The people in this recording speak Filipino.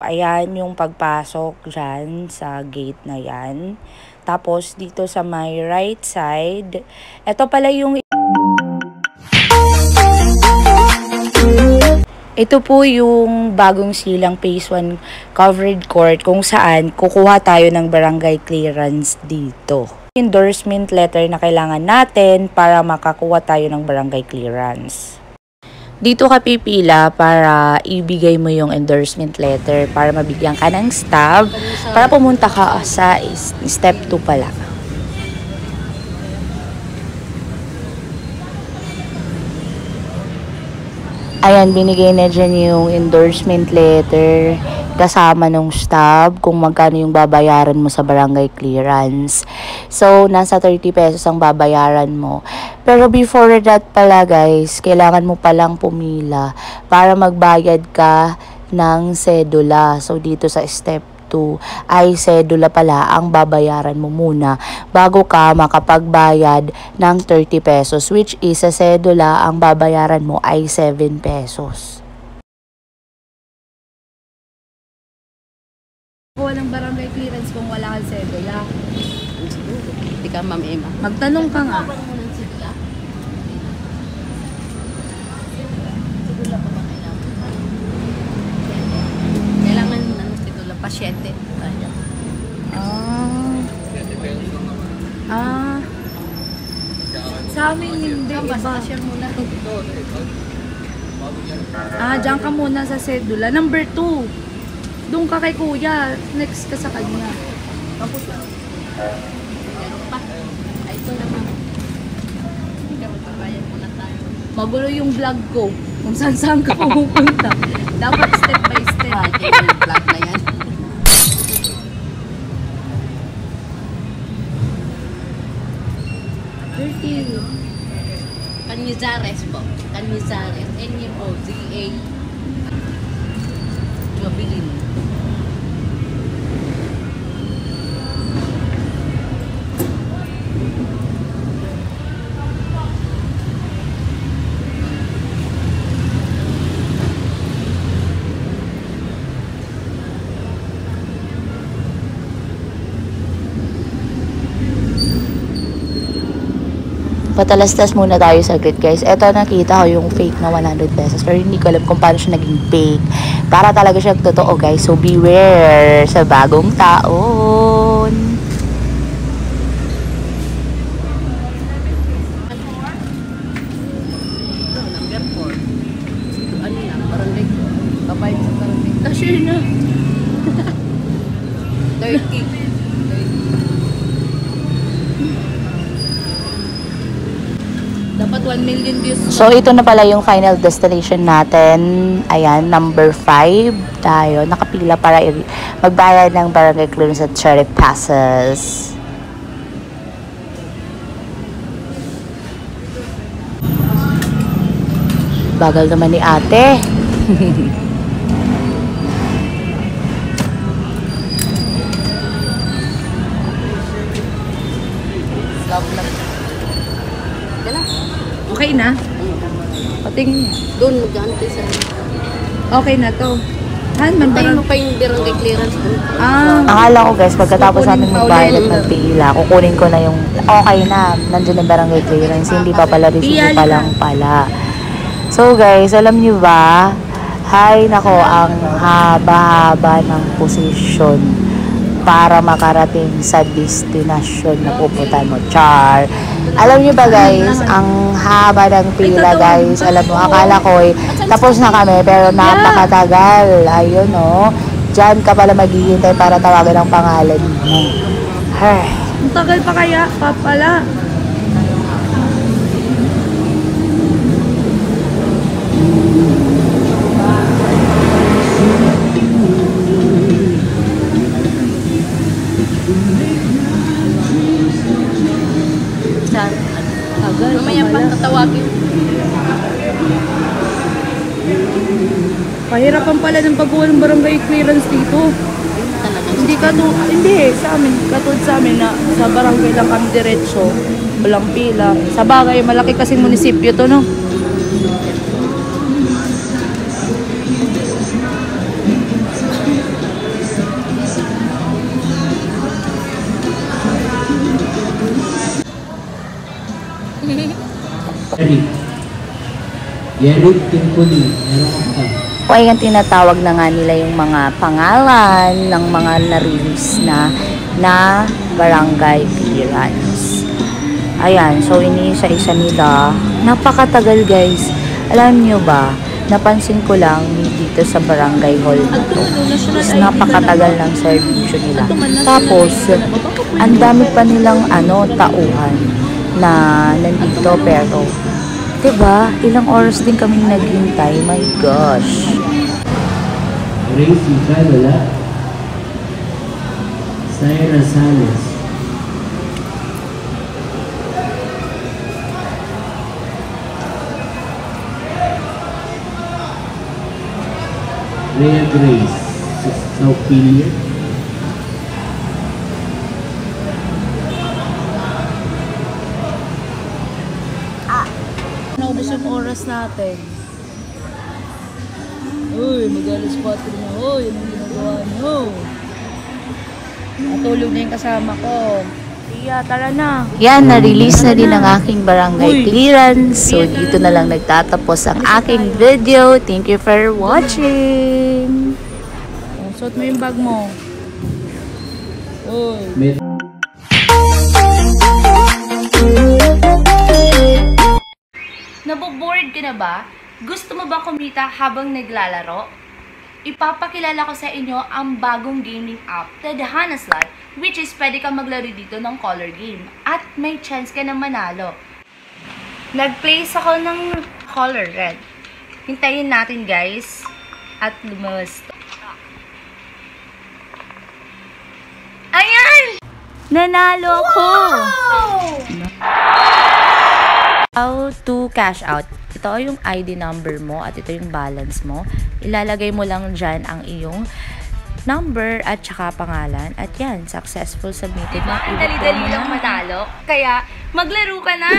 Ayan yung pagpasok dyan sa gate na yan. Tapos dito sa my right side, ito pala yung ito po yung bagong silang phase 1 covered court kung saan kukuha tayo ng barangay clearance dito. Endorsement letter na kailangan natin para makakuha tayo ng barangay clearance. Dito ka pipila para ibigay mo yung endorsement letter para mabigyan ka ng stub para pumunta ka sa step 2 pala. Ayan, binigay na dyan yung endorsement letter kasama nung stub kung magkano yung babayaran mo sa barangay clearance. So, nasa 30 pesos ang babayaran mo. Pero before that pala guys, kailangan mo palang pumila para magbayad ka ng sedula. So, dito sa step 2 ay sedula pala ang babayaran mo muna bago ka makapagbayad ng 30 pesos, which is sa sedula ang babayaran mo ay 7 pesos. Kuha ng barangay clearance kung wala kang sedula. Hindi ka, Ma'am Emma. Magtanong ka nga. Kailangan sedula pasyente. Sa amin hindi iba. Muna. Diyan ka muna sa sedula. Number 2. Doon ka kay kuya. Next ka sa kanya. Ay, ito naman. Magbabayad muna tayo. Magulo yung vlog ko. Kung saan ka pupunta. Dapat step by step. Yung vlog na yan. Canizares po. Canizares. N-U-O-Z-A. Jubilin. Patalastas muna tayo saglit guys. Ito nakita ko yung fake na 100 pesos. Pero hindi ko alam kung paano siya naging fake. Para talaga siyang totoo guys. So beware sa bagong taon. Number 4. Ano na? Barangay. Babayad sa barangay. Cashier na. 30. Dapat 1 million views. So ito na pala yung final destination natin. Ayan, number 5 tayo. Nakapila para magbayad ng barangay clearance at Cherry Passes. Bagal naman ni ate. Love lang. Okay na? Patingin. Doon, mag-aantay sa... Okay na to. Han, man Tayo barang... mo pa yung barangay clearance doon. Akala ko guys, pagkatapos namin magbayad at magpila, kukunin ko na yung okay na, nandiyan yung barangay clearance, hindi pa pala, resibo pa lang pala. So guys, alam nyo ba, hay nako, ang haba-haba ng posisyon para makarating sa destinasyon na pupuntahan mo. Char! Alam nyo ba guys, ang haba ng pila guys, alam mo, akala ko tapos na kami, pero napakatagal. Ayun o, dyan ka pala maghihintay para tawagan ang pangalan mo. Ang tagal pa kaya? Pala. Mamaya pa tatawagin. Pahirapan pala ng pagkuha ng barangay clearance dito. Hindi sa amin, katulad sa amin na sa barangay lang kami diretso, walang pila. Sa bagay, malaki kasing munisipyo to, no? Yerut Timpuli, meron ka pa. O ayan, tinatawag na nga nila yung mga pangalan ng mga na-release na barangay clearance. Ayan, so iniisa-isa nila. Napakatagal guys. Alam nyo ba, napansin ko lang dito sa barangay hall na to. Is napakatagal ng servisyo nila. Tapos, ang dami pa nilang tauhan na nandito pero diba, ilang oras din kaming naghintay. My gosh. Grace Ikan, wala. Syra Salas. Rhea Grace. Saupilia. Naubos yung oras natin. Uy, mag-alas 4 na. Uy, anong ginagawa niyo? Natulog na yung kasama ko. Iya, tara na. Yan, na-release na din ang aking barangay clearance. So, dito na lang nagtatapos ang aking video. Thank you for watching. Suot mo yung bag mo. Uy. Met Naboboard ka na ba? Gusto mo ba kumita habang naglalaro? Ipapakilala ko sa inyo ang bagong gaming app, Tadhana Slot, which is pwede kang maglaro dito ng color game at may chance ka na manalo. Nag-place ako ng color red. Hintayin natin guys at lumabas to. Ayan! Nanalo ako! How to cash out. Ito yung ID number mo at ito yung balance mo. Ilalagay mo lang dyan ang iyong number at saka pangalan. At yan, successful submitted na. Diba? Ang dali-dali lang manalo. Kaya, maglaro ka na!